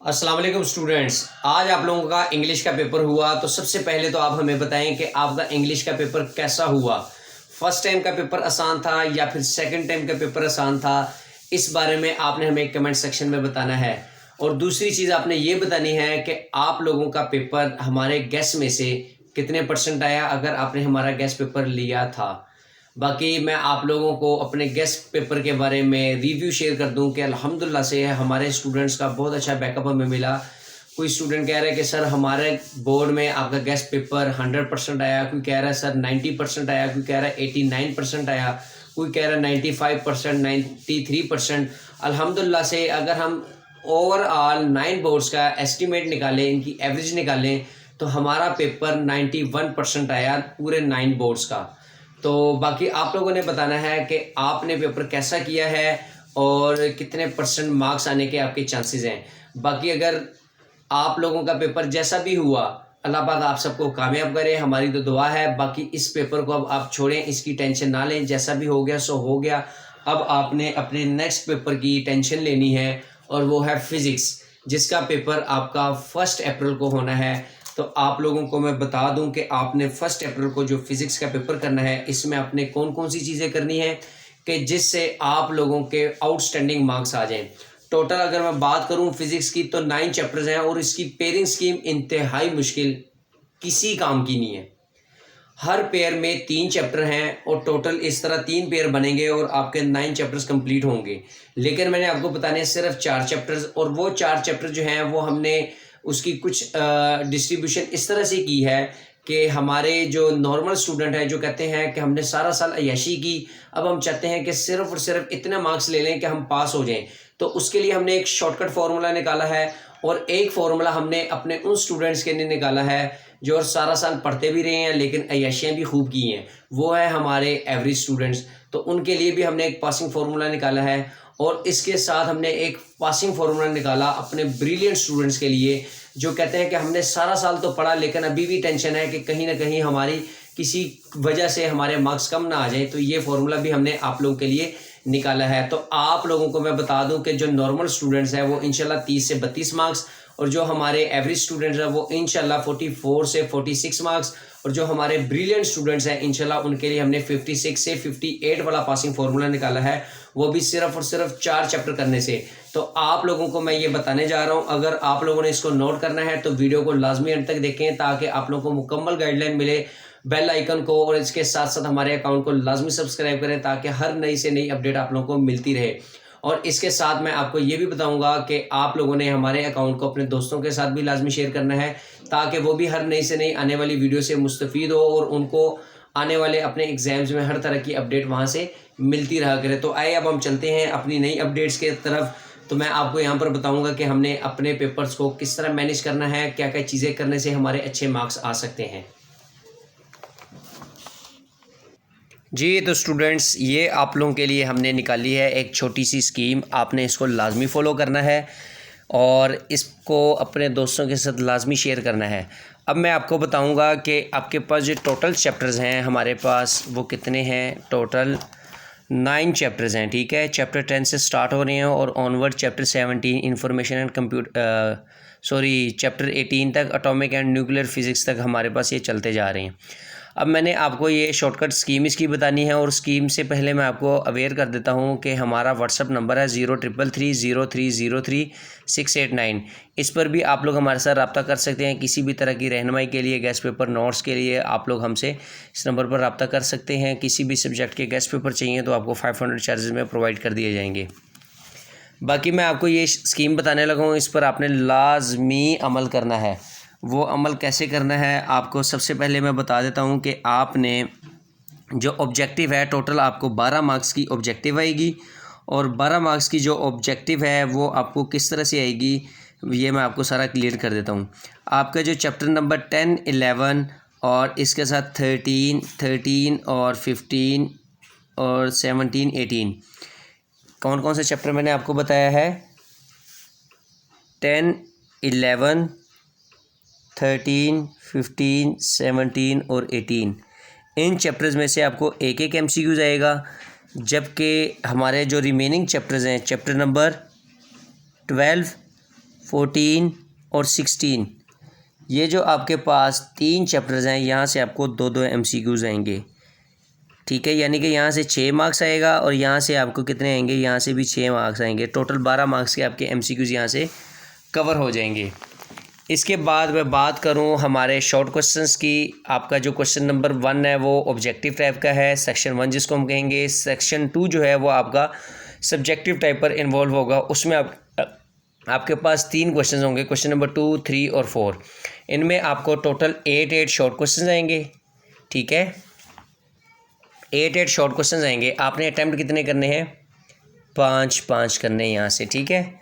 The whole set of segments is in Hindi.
अस्सलाम वालेकुम स्टूडेंट्स। आज आप लोगों का इंग्लिश का पेपर हुआ, तो सबसे पहले तो आप हमें बताएं कि आपका इंग्लिश का पेपर कैसा हुआ। फर्स्ट टाइम का पेपर आसान था या फिर सेकंड टाइम का पेपर आसान था, इस बारे में आपने हमें कमेंट सेक्शन में बताना है। और दूसरी चीज़ आपने ये बतानी है कि आप लोगों का पेपर हमारे गेस में से कितने परसेंट आया, अगर आपने हमारा गेस पेपर लिया था। बाकी मैं आप लोगों को अपने गेस्ट पेपर के बारे में रिव्यू शेयर कर दूं कि अल्हम्दुलिल्लाह से हमारे स्टूडेंट्स का बहुत अच्छा बैकअप हमें मिला। कोई स्टूडेंट कह रहा है कि सर हमारे बोर्ड में आपका गेस्ट पेपर 100% आया, कोई कह रहा है सर 90% आया, कोई कह रहा है 89% आया, कोई कह रहा है 95%, 93%। अल्हम्दुलिल्लाह से अगर हम ओवरऑल 9 बोर्ड्स का एस्टिमेट निकालें, इनकी एवरेज निकालें, तो हमारा पेपर 91% आया पूरे 9 बोर्ड्स का। तो बाकी आप लोगों ने बताना है कि आपने पेपर कैसा किया है और कितने परसेंट मार्क्स आने के आपके चांसेस हैं। बाकी अगर आप लोगों का पेपर जैसा भी हुआ, अल्लाह पाक आप सबको कामयाब करे, हमारी तो दुआ है। बाकी इस पेपर को अब आप छोड़ें, इसकी टेंशन ना लें, जैसा भी हो गया सो हो गया। अब आपने अपने नेक्स्ट पेपर की टेंशन लेनी है, और वो है फिज़िक्स, जिसका पेपर आपका 1 अप्रैल को होना है। तो आप लोगों को मैं बता दूं कि आपने 1 अप्रैल को जो फिज़िक्स का पेपर करना है, इसमें आपने कौन कौन सी चीज़ें करनी है कि जिससे आप लोगों के आउटस्टैंडिंग मार्क्स आ जाएं। टोटल अगर मैं बात करूं फिज़िक्स की, तो 9 चैप्टर्स हैं और इसकी पेयरिंग स्कीम इंतहाई मुश्किल, किसी काम की नहीं है। हर पेयर में 3 चैप्टर हैं और टोटल इस तरह 3 पेयर बनेंगे और आपके 9 चैप्टर्स कंप्लीट होंगे। लेकिन मैंने आपको बताने सिर्फ 4 चैप्टर्स, और वो 4 चैप्टर जो हैं वो हमने उसकी कुछ डिस्ट्रीब्यूशन इस तरह से की है कि हमारे जो नॉर्मल स्टूडेंट हैं, जो कहते हैं कि हमने सारा साल अय्याशी की, अब हम चाहते हैं कि सिर्फ और सिर्फ इतने मार्क्स ले लें कि हम पास हो जाएं, तो उसके लिए हमने एक शॉर्टकट फार्मूला निकाला है। और एक फार्मूला हमने अपने उन स्टूडेंट्स के लिए निकाला है जो और सारा साल पढ़ते भी रहे हैं लेकिन अय्याशियाँ भी खूब की हैं, वो है हमारे एवरेज स्टूडेंट्स। तो उनके लिए भी हमने एक पासिंग फार्मूला निकाला है, और इसके साथ हमने एक पासिंग फार्मूला निकाला अपने ब्रिलियंट स्टूडेंट्स के लिए, जो कहते हैं कि हमने सारा साल तो पढ़ा लेकिन अभी भी टेंशन है कि कहीं ना कहीं हमारी किसी वजह से हमारे मार्क्स कम ना आ जाए। तो ये फार्मूला भी हमने आप लोगों के लिए निकाला है। तो आप लोगों को मैं बता दूं कि जो नॉर्मल स्टूडेंट्स हैं वो इंशाल्लाह 30 से 32 मार्क्स, और जो हमारे एवरेज स्टूडेंट्स हैं वो इंशाल्लाह 44 से 46 मार्क्स, और जो हमारे ब्रिलियंट स्टूडेंट्स हैं इंशाल्लाह उनके लिए हमने 56 से 58 वाला पासिंग फार्मूला निकाला है, वो भी सिर्फ और सिर्फ 4 चैप्टर करने से। तो आप लोगों को मैं ये बताने जा रहा हूँ, अगर आप लोगों ने इसको नोट करना है तो वीडियो को लाजमी अंत तक देखें, ताकि आप लोगों को मुकम्मल गाइडलाइन मिले। बेल आइकन को और इसके साथ साथ हमारे अकाउंट को लाजमी सब्सक्राइब करें, ताकि हर नई से नई अपडेट आप लोगों को मिलती रहे। और इसके साथ मैं आपको ये भी बताऊंगा कि आप लोगों ने हमारे अकाउंट को अपने दोस्तों के साथ भी लाजमी शेयर करना है, ताकि वो भी हर नई से नई आने वाली वीडियो से मुस्तफ़ीद हो और उनको आने वाले अपने एग्ज़ाम्स में हर तरह की अपडेट वहाँ से मिलती रहा करे। तो आइए अब हम चलते हैं अपनी नई अपडेट्स के तरफ। तो मैं आपको यहाँ पर बताऊँगा कि हमने अपने पेपर्स को किस तरह मैनेज करना है, क्या क्या चीज़ें करने से हमारे अच्छे मार्क्स आ सकते हैं। जी तो स्टूडेंट्स, ये आप लोगों के लिए हमने निकाली है एक छोटी सी स्कीम, आपने इसको लाजमी फ़ॉलो करना है और इसको अपने दोस्तों के साथ लाजमी शेयर करना है। अब मैं आपको बताऊंगा कि आपके पास जो टोटल चैप्टर्स हैं हमारे पास वो कितने हैं। टोटल 9 चैप्टर्स हैं, ठीक है। चैप्टर 10 से स्टार्ट हो रहे हैं और onward chapter 17 information and chapter 18 तक एटॉमिक एंड न्यूक्लियर फिज़िक्स तक हमारे पास ये चलते जा रहे हैं। अब मैंने आपको ये शॉर्टकट स्कीम इसकी बतानी है, और स्कीम से पहले मैं आपको अवेयर कर देता हूँ कि हमारा व्हाट्सअप नंबर है 0333030689। इस पर भी आप लोग हमारे साथ रब्ता कर सकते हैं। किसी भी तरह की रहनुमाई के लिए, गेस्ट पेपर नोट्स के लिए आप लोग हमसे इस नंबर पर रब्ता कर सकते हैं। किसी भी सब्जेक्ट के गेस्ट पेपर चाहिए तो आपको 500 चार्जेस में प्रोवाइड कर दिए जाएंगे। बाकी मैं आपको ये स्कीम बताने लगा हूँ, इस पर आपने लाजमी अमल करना है। वो अमल कैसे करना है आपको सबसे पहले मैं बता देता हूँ कि आपने जो ऑब्जेक्टिव है, टोटल आपको 12 मार्क्स की ऑब्जेक्टिव आएगी, और 12 मार्क्स की जो ऑब्जेक्टिव है वो आपको किस तरह से आएगी ये मैं आपको सारा क्लियर कर देता हूँ। आपका जो चैप्टर नंबर 10, 11 और इसके साथ 13 और 15 और 17, 18, कौन कौन से चैप्टर मैंने आपको बताया है? 10, 11, 13, 15, 17 और 18। इन चैप्टर्स में से आपको एक एक MCQs आएगा, जबकि हमारे जो रिमेनिंग चैप्टर्स हैं, चैप्टर नंबर 12, 14 और 16, ये जो आपके पास 3 चैप्टर्स हैं, यहाँ से आपको 2-2 MCQs आएंगे, ठीक है। यानी कि यहाँ से 6 मार्क्स आएगा और यहाँ से आपको कितने आएंगे, यहाँ से भी 6 मार्क्स आएंगे। टोटल 12 मार्क्स के आपके MCQs यहाँ से कवर हो जाएंगे। इसके बाद मैं बात करूँ हमारे शॉर्ट क्वेश्चंस की। आपका जो क्वेश्चन नंबर 1 है वो ऑब्जेक्टिव टाइप का है, सेक्शन 1 जिसको हम कहेंगे। सेक्शन 2 जो है वो आपका सब्जेक्टिव टाइप पर इन्वॉल्व होगा। उसमें आपके पास 3 क्वेश्चन होंगे, क्वेश्चन नंबर 2, 3 और 4। इनमें आपको टोटल 8 शॉर्ट क्वेश्चन आएंगे, ठीक है। 8 शॉर्ट क्वेश्चन आएंगे। आपने अटैम्प्ट कितने करने हैं, 5 करने हैं यहाँ से, ठीक है।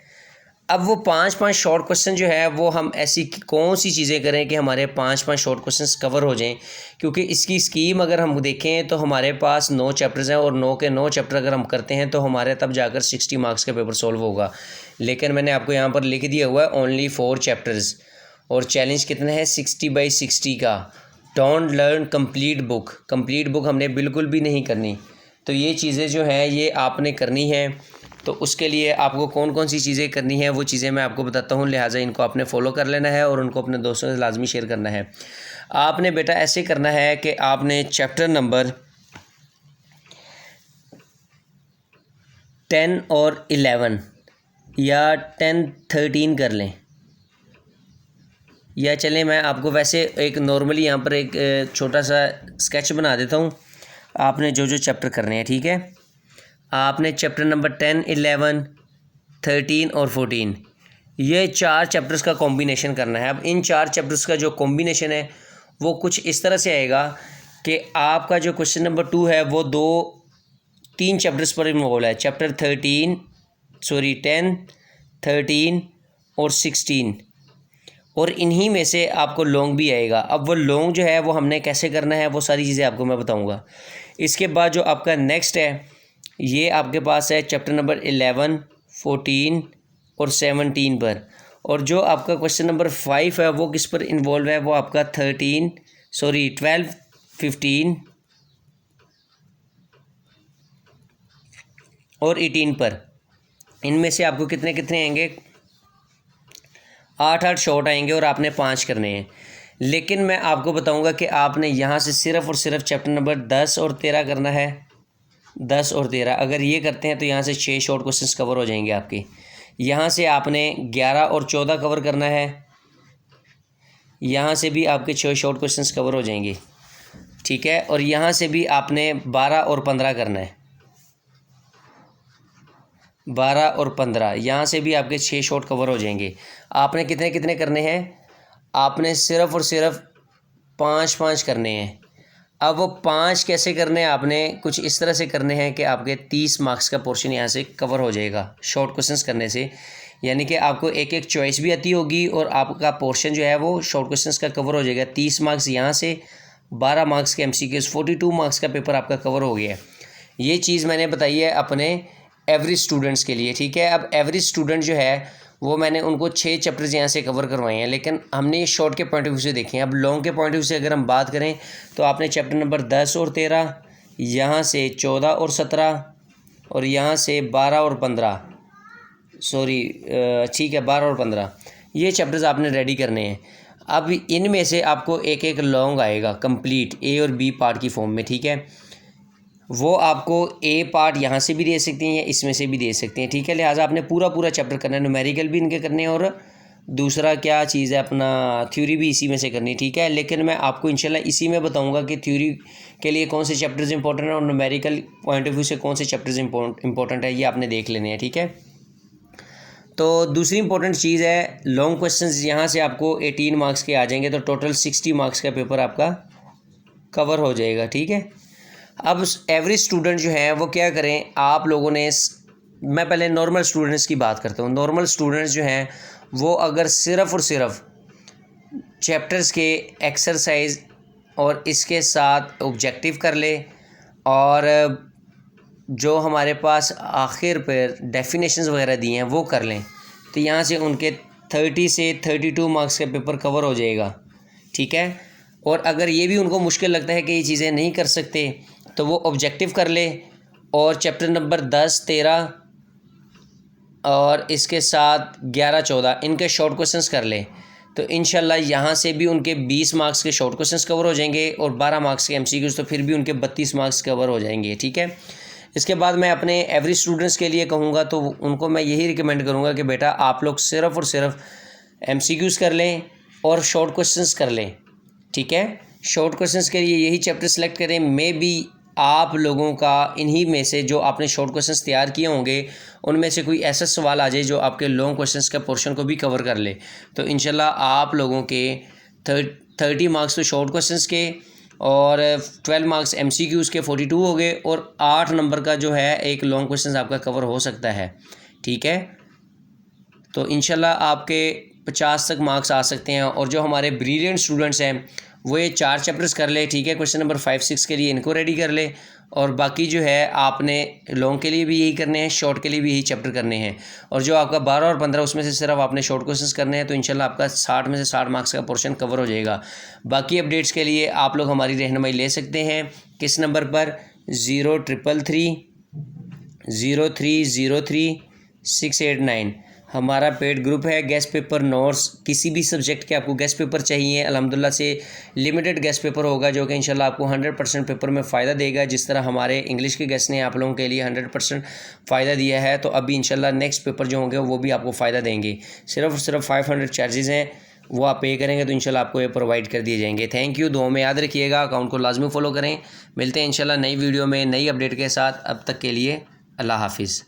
अब वो 5 शॉर्ट क्वेश्चन जो है वो हम ऐसी कौन सी चीज़ें करें कि हमारे 5 शॉर्ट क्वेश्चंस कवर हो जाएं, क्योंकि इसकी स्कीम अगर हम देखें तो हमारे पास 9 चैप्टर्स हैं और 9 के 9 चैप्टर अगर हम करते हैं तो हमारे तब जाकर 60 मार्क्स का पेपर सॉल्व होगा। लेकिन मैंने आपको यहाँ पर लिख दिया हुआ है ओनली 4 चैप्टर्स, और चैलेंज कितना है 60/60 का। डोंट लर्न कंप्लीट बुक हमने बिल्कुल भी नहीं करनी। तो ये चीज़ें जो हैं ये आपने करनी है। तो उसके लिए आपको कौन कौन सी चीज़ें करनी है वो चीज़ें मैं आपको बताता हूँ, लिहाजा इनको आपने फॉलो कर लेना है और उनको अपने दोस्तों से लाजमी शेयर करना है। आपने बेटा ऐसे करना है कि आपने चैप्टर नंबर 10 और 11 या 10-13 कर लें, या चलें मैं आपको वैसे एक नॉर्मली यहाँ पर एक छोटा सा स्केच बना देता हूँ। आपने जो जो चैप्टर करने हैं, ठीक है। आपने चैप्टर नंबर 10, 11, 13 और 14 ये 4 चैप्टर्स का कॉम्बिनेशन करना है। अब इन 4 चैप्टर्स का जो कॉम्बिनेशन है वो कुछ इस तरह से आएगा कि आपका जो क्वेश्चन नंबर 2 है वो 3 चैप्टर्स पर इन्वॉल्व है। चैप्टर 10, 13 और 16, और इन्हीं में से आपको लॉन्ग भी आएगा। अब वो लॉन्ग जो है वो हमने कैसे करना है वो सारी चीज़ें आपको मैं बताऊँगा। इसके बाद जो आपका नेक्स्ट है ये आपके पास है चैप्टर नंबर 11, 14 और 17 पर, और जो आपका क्वेश्चन नंबर 5 है वो किस पर इन्वॉल्व है, वो आपका 12, 15 और 18 पर। इनमें से आपको कितने कितने आएंगे, 8 शॉर्ट आएंगे और आपने 5 करने हैं। लेकिन मैं आपको बताऊंगा कि आपने यहाँ से सिर्फ़ और सिर्फ चैप्टर नंबर 10 और 13 करना है। 10 और 13 अगर ये करते हैं तो यहाँ से 6 शॉर्ट क्वेश्चंस कवर हो जाएंगे आपके। यहाँ से आपने 11 और 14 कवर करना है, यहाँ से भी आपके 6 शॉर्ट क्वेश्चंस कवर हो जाएंगे, ठीक है। और यहाँ से भी आपने 12 और 15 करना है, 12 और 15 यहाँ से भी आपके 6 शॉर्ट कवर हो जाएंगे। आपने कितने कितने करने हैं, आपने सिर्फ़ और सिर्फ 5 करने हैं। अब वो 5 कैसे करने हैं, आपने कुछ इस तरह से करने हैं कि आपके 30 मार्क्स का पोर्शन यहाँ से कवर हो जाएगा शॉर्ट क्वेश्चंस करने से। यानी कि आपको एक एक चॉइस भी आती होगी और आपका पोर्शन जो है वो शॉर्ट क्वेश्चंस का कवर हो जाएगा। 30 मार्क्स यहाँ से, 12 मार्क्स के MCQs, 42 मार्क्स का पेपर आपका कवर हो गया है। ये चीज़ मैंने बताई है अपने एवरेज स्टूडेंट्स के लिए, ठीक है। अब एवरेज स्टूडेंट जो है वो मैंने उनको 6 चैप्टर्स यहाँ से कवर करवाए हैं, लेकिन हमने ये शॉर्ट के पॉइंट ऑफ व्यू से देखे हैं। अब लॉन्ग के पॉइंट ऑफ व्यू से अगर हम बात करें तो आपने चैप्टर नंबर 10 और 13, यहाँ से 14 और 17 और यहाँ से 12 और 15, ठीक है 12 और 15 ये चैप्टर्स आपने रेडी करने हैं। अब इनमें से आपको एक एक लॉन्ग आएगा कंप्लीट A और B पार्ट की फॉर्म में, ठीक है। वो आपको A पार्ट यहाँ से भी दे सकती हैं या इसमें से भी दे सकते हैं, ठीक है। लिहाजा आपने पूरा चैप्टर करना है, न्यूमेरिकल भी इनके करने हैं और दूसरा क्या चीज़ है अपना थ्योरी भी इसी में से करनी है, ठीक है। लेकिन मैं आपको इंशाल्लाह इसी में बताऊंगा कि थ्योरी के लिए कौन से चैप्टर्स इंपॉर्टेंट है और न्यूमेरिकल पॉइंट ऑफ व्यू से कौन से चैप्टर्स इंपॉर्टेंट है, ये आपने देख लेने हैं, ठीक है। तो दूसरी इंपॉर्टेंट चीज़ है लॉन्ग क्वेश्चंस, यहाँ से आपको 18 मार्क्स के आ जाएंगे, तो टोटल 60 मार्क्स का पेपर आपका कवर हो जाएगा, ठीक है। अब एवरेज स्टूडेंट जो हैं वो क्या करें, आप लोगों ने, मैं पहले नॉर्मल स्टूडेंट्स की बात करता हूँ। नॉर्मल स्टूडेंट्स जो हैं वो अगर सिर्फ़ और सिर्फ चैप्टर्स के एक्सरसाइज और इसके साथ ऑब्जेक्टिव कर ले और जो हमारे पास आखिर पर डेफिनेशंस वगैरह दी हैं वो कर लें, तो यहाँ से उनके 30 से 32 मार्क्स का पेपर कवर हो जाएगा, ठीक है। और अगर ये भी उनको मुश्किल लगता है कि ये चीज़ें नहीं कर सकते तो वो ऑब्जेक्टिव कर ले और चैप्टर नंबर 10, 13 और इसके साथ 11-14 इनके शॉर्ट क्वेश्चंस कर लें तो इंशाल्लाह यहाँ से भी उनके 20 मार्क्स के शॉर्ट क्वेश्चंस कवर हो जाएंगे और 12 मार्क्स के एमसीक्यूज़, तो फिर भी उनके 32 मार्क्स कवर हो जाएंगे। ठीक है। इसके बाद मैं अपने एवरेज स्टूडेंट्स के लिए कहूँगा तो उनको मैं यही रिकमेंड करूँगा कि बेटा आप लोग सिर्फ़ और सिर्फ एमसीक्यूज़ कर लें और शॉर्ट क्वेश्चंस कर लें। ठीक है। शॉर्ट क्वेश्चंस के लिए यही चैप्टर सेलेक्ट करें। मे बी आप लोगों का इन्हीं में से जो आपने शॉर्ट क्वेश्चंस तैयार किए होंगे उनमें से कोई ऐसा सवाल आ जाए जो आपके लॉन्ग क्वेश्चंस का पोर्शन को भी कवर कर ले, तो इंशाल्लाह आप लोगों के 30 मार्क्स तो शॉर्ट क्वेश्चंस के और 12 मार्क्स एमसीक्यूज़ के 42 हो गए और 8 नंबर का जो है एक लॉन्ग क्वेश्चंस आपका कवर हो सकता है। ठीक है। तो इंशाल्लाह आपके 50 तक मार्क्स आ सकते हैं। और जो हमारे ब्रिलियंट स्टूडेंट्स हैं वो ये 4 चैप्टर्स कर ले। ठीक है। क्वेश्चन नंबर 5-6 के लिए इनको रेडी कर ले और बाकी जो है आपने लॉन्ग के लिए भी यही करने हैं, शॉर्ट के लिए भी यही चैप्टर करने हैं। और जो आपका 12 और 15 उसमें से सिर्फ आपने शॉर्ट क्वेश्चंस करने हैं, तो इंशाल्लाह आपका 60 में से 60 मार्क्स का पोर्शन कवर हो जाएगा। बाकी अपडेट्स के लिए आप लोग हमारी रहनुमाई ले सकते हैं किस नंबर पर 0333 0303 689। हमारा पेड ग्रुप है गेस्ट पेपर नोट्स। किसी भी सब्जेक्ट के आपको गेस्ट पेपर चाहिए, अल्हम्दुलिल्लाह से लिमिटेड गेस्ट पेपर होगा जो कि इंशाल्लाह आपको 100% पेपर में फ़ायदा देगा। जिस तरह हमारे इंग्लिश के गेस्ट ने आप लोगों के लिए 100% फ़ायदा दिया है, तो अभी इंशाल्लाह नेक्स्ट पेपर जो होंगे वो भी आपको फ़ायदा देंगे। सिर्फ और सिर्फ 500 चार्जेज़ हैं, वो आप पे करेंगे तो इंशाल्लाह आपको ये प्रोवाइड कर दिए जाएंगे। Thank you. दुआ में याद रखिएगा, अकाउंट को लाजमी फॉलो करें। मिलते हैं इंशाल्लाह नई वीडियो में नई अपडेट के साथ। अब तक के लिए अल्लाह हाफिज़।